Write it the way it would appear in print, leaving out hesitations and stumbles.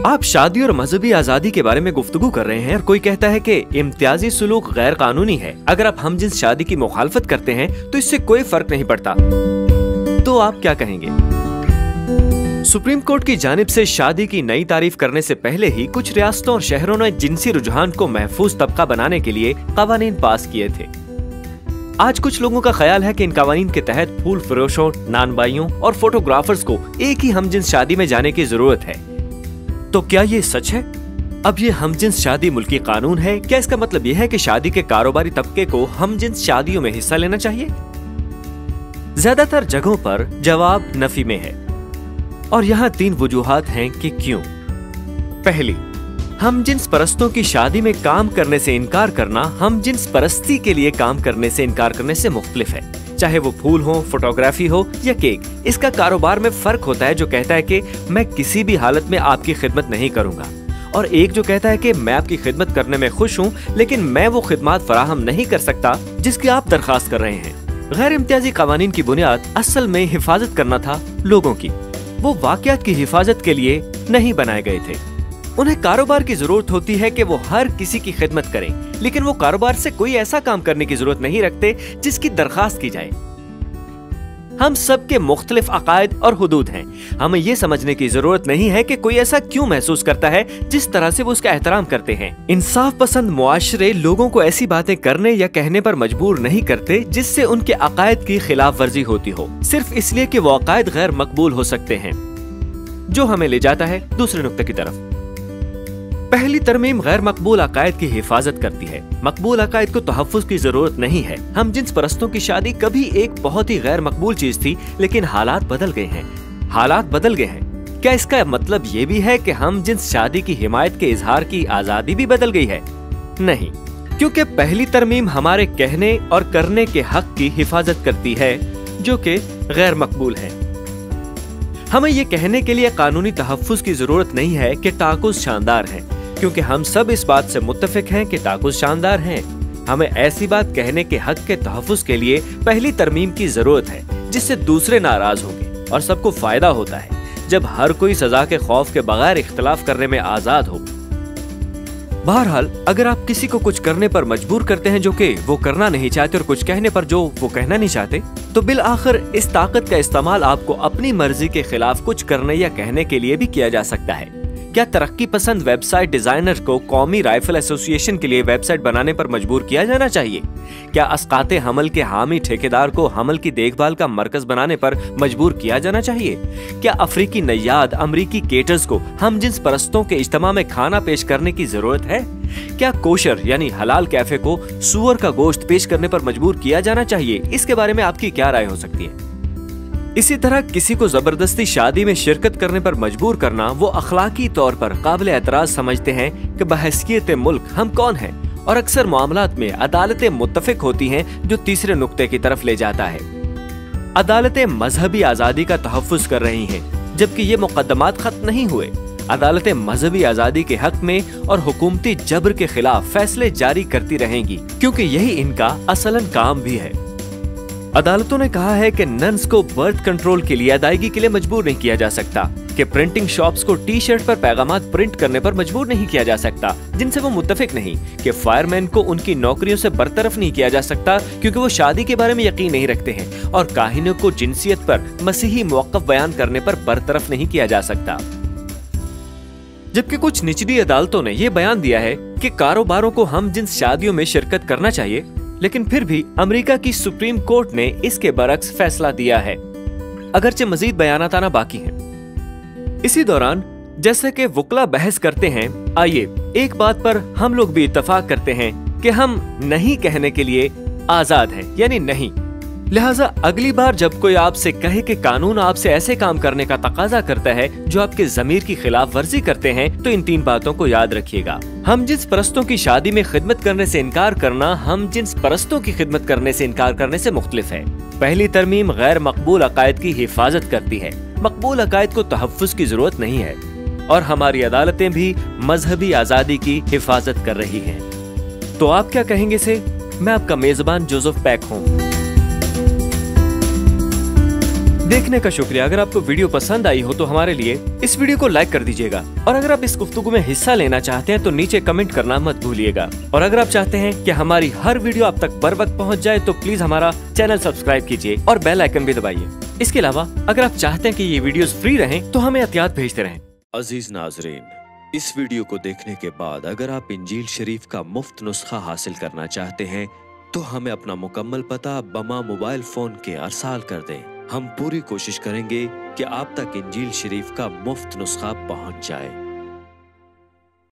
आप शादी और मजहबी आजादी के बारे में गुफ्तगू कर रहे हैं और कोई कहता है कि इम्तियाजी सुलूक गैर कानूनी है। अगर आप हमजिन्स शादी की मुखालफत करते हैं तो इससे कोई फर्क नहीं पड़ता, तो आप क्या कहेंगे? सुप्रीम कोर्ट की जानिब से शादी की नई तारीफ करने से पहले ही कुछ रियासतों और शहरों ने जिनसी रुझान को महफूज तबका बनाने के लिए कवानीन पास किए थे। आज कुछ लोगों का ख्याल है कि इन कवानीन के तहत फूल फरोशों, नानबाइयों और फोटोग्राफर्स को एक ही हमजिन्स शादी में जाने की जरूरत है। तो क्या ये सच है? अब ये हमजिन्स शादी मुल्की कानून है? क्या इसका मतलब यह है कि शादी के कारोबारी तबके को हमजिन्स शादियों में हिस्सा लेना चाहिए? ज्यादातर जगहों पर जवाब नफी में है और यहाँ 3 वजूहात हैं कि क्यों। पहली, हमजिन्स परस्तों की शादी में काम करने से इनकार करना हमजिन्स परस्ती के लिए काम करने से इनकार करने से मुख्तलिफ है। चाहे वो फूल हो, फोटोग्राफी हो या केक, इसका कारोबार में फर्क होता है जो कहता है कि मैं किसी भी हालत में आपकी खिदमत नहीं करूंगा, और एक जो कहता है कि मैं आपकी खिदमत करने में खुश हूं लेकिन मैं वो खिदमत फराहम नहीं कर सकता जिसकी आप दरखास्त कर रहे हैं। गैर इम्तियाजी कवानीन की बुनियाद असल में हिफाजत करना था लोगों की। वो वाकयात की हिफाजत के लिए नहीं बनाए गए थे। उन्हें कारोबार की जरूरत होती है कि वो हर किसी की खिदमत करें, लेकिन वो कारोबार से कोई ऐसा काम करने की जरूरत नहीं रखते जिसकी दरखास्त की जाए। हम सब के मुख्तलिफ अकायद और हुदूद हैं। हमें ये समझने की जरूरत नहीं है कि कोई ऐसा क्यों महसूस करता है जिस तरह से वो उसका एहतराम करते हैं। इंसाफ पसंद मुआशरे लोगों को ऐसी बातें करने या कहने पर मजबूर नहीं करते जिससे उनके अकायद की खिलाफ वर्जी होती हो, सिर्फ इसलिए कि वो अकायद गैर मकबूल हो सकते हैं। जो हमें ले जाता है दूसरे नुक्ते की तरफ। पहली तरमीम गैर मकबूल अकायद की हिफाजत करती है। मकबूल अकायद को तहफ़्फ़ुज़ की जरूरत नहीं है। हमजिन्स परस्तों की शादी कभी एक बहुत ही गैर मकबूल चीज थी, लेकिन हालात बदल गए हैं। हालात बदल गए हैं। क्या इसका मतलब ये भी है कि हमजिन्स शादी की हिमायत के इजहार की आजादी भी बदल गई है? नहीं, क्योंकि पहली तरमीम हमारे कहने और करने के हक की हिफाजत करती है जो कि गैर मकबूल है। हमें ये कहने के लिए कानूनी तहफ़्फ़ुज़ की जरूरत नहीं है कि ताकुज़ शानदार है, क्योंकि हम सब इस बात से मुत्तफिक हैं कि ताकुज़ शानदार हैं। हमें ऐसी बात कहने के हक के तहफ़्फ़ुज़ के लिए पहली तरमीम की जरूरत है, जिससे दूसरे नाराज होंगे और सबको फायदा होता है जब हर कोई सजा के खौफ के बगैर इख्तिलाफ करने में आजाद हो। बहरहाल, अगर आप किसी को कुछ करने पर मजबूर करते हैं जो कि वो करना नहीं चाहते और कुछ कहने पर जो वो कहना नहीं चाहते, तो बिल आखिर इस ताकत का इस्तेमाल आपको अपनी मर्जी के खिलाफ कुछ करने या कहने के लिए भी किया जा सकता है। क्या तरक्की पसंद वेबसाइट डिजाइनर को कौमी राइफल एसोसिएशन के लिए वेबसाइट बनाने पर मजबूर किया जाना चाहिए? क्या अस्काते हमल के हामी ठेकेदार को हमल की देखभाल का मरकज बनाने पर मजबूर किया जाना चाहिए? क्या अफ्रीकी नैयाद अमरीकी केटर्स को हमजिन्स परस्तों के इज्तिमा में खाना पेश करने की जरूरत है? क्या कोशर यानी हलाल कैफे को सूअर का गोश्त पेश करने पर मजबूर किया जाना चाहिए? इसके बारे में आपकी क्या राय हो सकती है? इसी तरह किसी को जबरदस्ती शादी में शिरकत करने पर मजबूर करना वो अखलाकी तौर पर काबिल एतराज समझते हैं कि बहैसियत मुल्क हम कौन हैं, और अक्सर मामलात में अदालतें मुत्तफिक होती हैं, जो तीसरे नुक्ते की तरफ ले जाता है। अदालतें मजहबी आजादी का तहफ़्फ़ुज़ कर रही हैं, जबकि ये मुकदमात खत्म नहीं हुए। अदालतें मजहबी आजादी के हक में और हुकूमती जबर के खिलाफ फैसले जारी करती रहेंगी, क्योंकि यही इनका असलन काम भी है। अदालतों ने कहा है कि नन्स को बर्थ कंट्रोल के लिए अदायगी के लिए मजबूर नहीं किया जा सकता, कि प्रिंटिंग शॉप्स को टी शर्ट पर पैगामात प्रिंट करने पर मजबूर नहीं किया जा सकता जिनसे वो मुत्तफिक नहीं, कि फायरमैन को उनकी नौकरियों से बरतरफ नहीं किया जा सकता क्योंकि वो शादी के बारे में यकीन नहीं रखते हैं, और काहिनों को जिनसियत पर मसीही मौक़िफ़ बयान करने पर बरतरफ नहीं किया जा सकता। जबकि कुछ निचली अदालतों ने यह बयान दिया है कि कारोबारों को हमजिन्स शादियों में शिरकत करना चाहिए, लेकिन फिर भी अमेरिका की सुप्रीम कोर्ट ने इसके बरक्स फैसला दिया है, अगरचे मजीद बयानात आना बाकी हैं। इसी दौरान जैसे कि वकला बहस करते हैं, आइए एक बात पर हम लोग भी इत्तफाक करते हैं कि हम नहीं कहने के लिए आजाद हैं, यानी नहीं। लिहाजा अगली बार जब कोई आपसे कहे कि कानून आपसे ऐसे काम करने का तकाजा करता है जो आपके ज़मीर की खिलाफ वर्जी करते हैं, तो इन 3 बातों को याद रखिएगा। हमजिन्स परस्तों की शादी में खिदमत करने से इनकार करना हमजिन्स परस्तों की खिदमत करने से इनकार करने से मुख्तलिफ है। पहली तरमीम गैर मकबूल अकायद की हिफाजत करती है। मकबूल अकायद को तहफ़्फ़ुज़ की जरूरत नहीं है, और हमारी अदालतें भी मजहबी आज़ादी की हिफाजत कर रही हैं। तो आप क्या कहेंगे इसे? मैं आपका मेजबान जोसेफ पैक हूँ। देखने का शुक्रिया। अगर आपको वीडियो पसंद आई हो तो हमारे लिए इस वीडियो को लाइक कर दीजिएगा, और अगर आप इस गुफ्तगू में हिस्सा लेना चाहते हैं तो नीचे कमेंट करना मत भूलिएगा। और अगर आप चाहते हैं कि हमारी हर वीडियो आप तक बर वक्त पहुंच जाए तो प्लीज हमारा चैनल सब्सक्राइब कीजिए और बेल आइकन भी दबाइए। इसके अलावा अगर आप चाहते हैं कि ये वीडियोस फ्री रहें तो हमें एहतियात भेजते रहें। अजीज नाजरीन, इस वीडियो को देखने के बाद अगर आप इंजील शरीफ का मुफ्त नुस्खा हासिल करना चाहते हैं तो हमें अपना मुकम्मल पता बमा मोबाइल फोन के अरसाल कर दें। हम पूरी कोशिश करेंगे कि आप तक इंजील शरीफ का मुफ्त नुस्खा पहुंच जाए।